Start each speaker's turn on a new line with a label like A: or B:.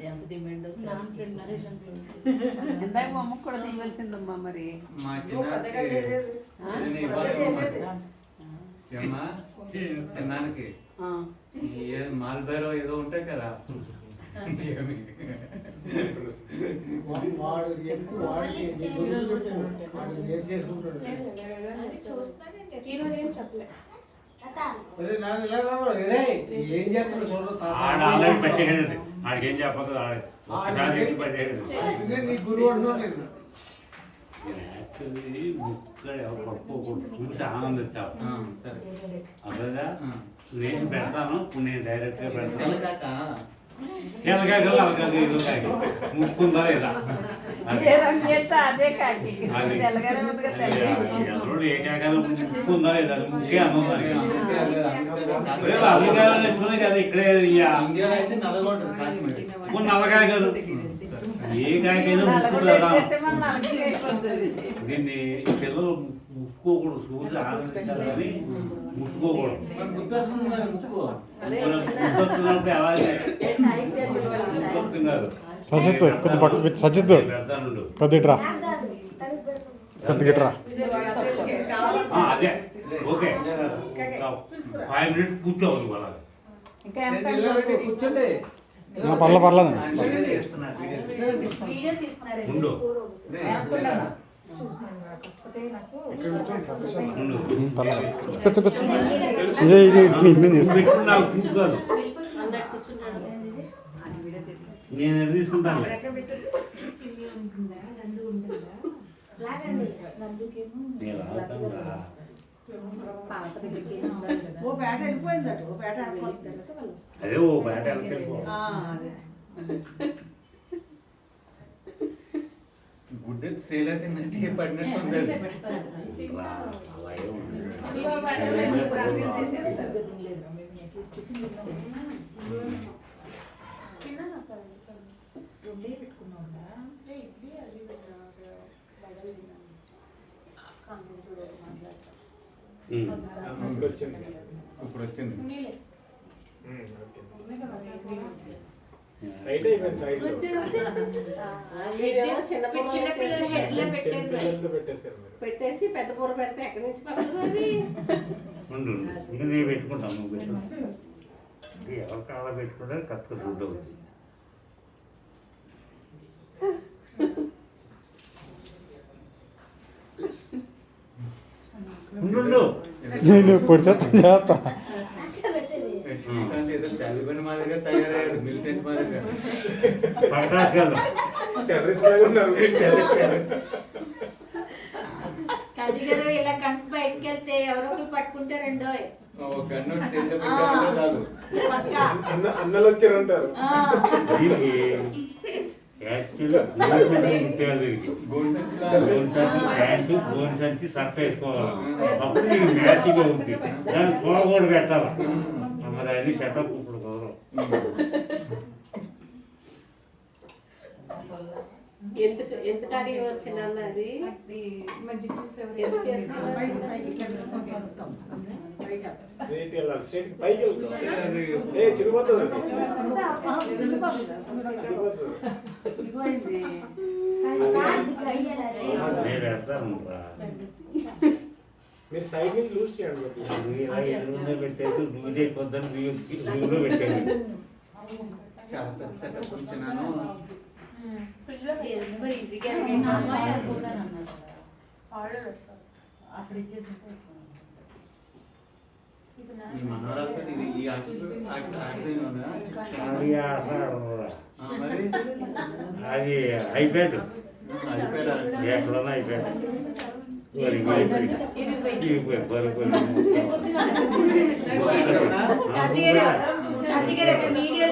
A: ఎంత డిమాండ్
B: ఇందాక మా అమ్మకు కూడా తీయవలసిందమ్మా మరి
C: మా చిన్నానికి మాల్బేరో ఏదో ఉంటాయి కదా
D: ఏం చేస్తాడు చూడదు
E: ఆడికేం చెప్పదు
D: నీ గురువు
E: చూసి ఆనందిస్తావు అదేదా నేను పెడతాను ఇప్పుడు నేను డైరెక్ట్ గా పెడతాను తెల్లకాయ ముక్కుందా లేదా
B: అదే కాకి
E: ఏ కాయలు ముక్కుందా లేదా ముక్కే అన్నదానికి కదా ఇక్కడే నల్లకాయ కాదు ఏ కాయకైనా ముక్కు దీన్ని పిల్లలు ముట్టుకోకూడదు చూసి ఆనందించాలి కానీ ముట్టుకోకూడదు ముట్టుకున్నప్పుడు అలాగే ముట్టుకొస్తున్నారు
F: సజిత్ కొద్ది పక్క సజిత్ కొద్దిట్రా కొద్దిగిట్రా
E: అదే ఓకే 5 minutes కూర్చోవాలి వాళ్ళ
D: కూర్చోండి
F: పర్లేదు
E: ఉండు
F: కూర్చో కూర్చో ఇదే ఇది
E: పెట్టుకున్నావు కూర్చోదు నేను తీసుకుంటాను అదే ఓ పేట
C: గుడ్డ సేల్ అయితే పడినట్టు ఉంది ఇప్పుడు వచ్చింది
A: పెట్టేసి పెద్ద కూర పెడితే ఎక్కడి నుంచి పడుతుంది
E: నేను పెట్టుకుంటాను నువ్వు పెట్టు ఎవరు కావాలో పెట్టుకుంటే కరెక్ట్గా గుడ్డ అవుతుంది
F: నేను పొడి చేస్తా
C: ఏదో తల్లిపని మాదిరిగా తయారయ్యాడు మిలిటెంట్ మాదిరిగా
G: కజిగారు ఇలా కంటి బయటకు వెళ్తే ఎవరో ఒకరు పట్టుకుంటారండో
D: అన్నలు వచ్చారంటారు
E: ప్యాంటు గోని సంచి సర్ఫ్ వేసుకోవాలి అప్పుడు నీకు మ్యాచ్గా ఉంది దాన్ని కూర కూడా పెట్టాలి మరి అది సెటప్ ఇప్పుడు గౌరవం
A: ఎంత కాడి వచ్చిన అది
D: మీరు సైడ్ నుంచి లూజ్ చేయండి
E: పెట్టేది లూజ్ అయిపోద్దని లూజ్లో పెట్టేది
C: చాలా పెద్ద సెటప్ కొంచెం ఈ మనోరాలతో ఇది ఈ మరి
E: అది అయిపోయాడు
C: అయిపోయాడు
E: ఎక్కడన్నా అయిపోయాడు
G: వీడియో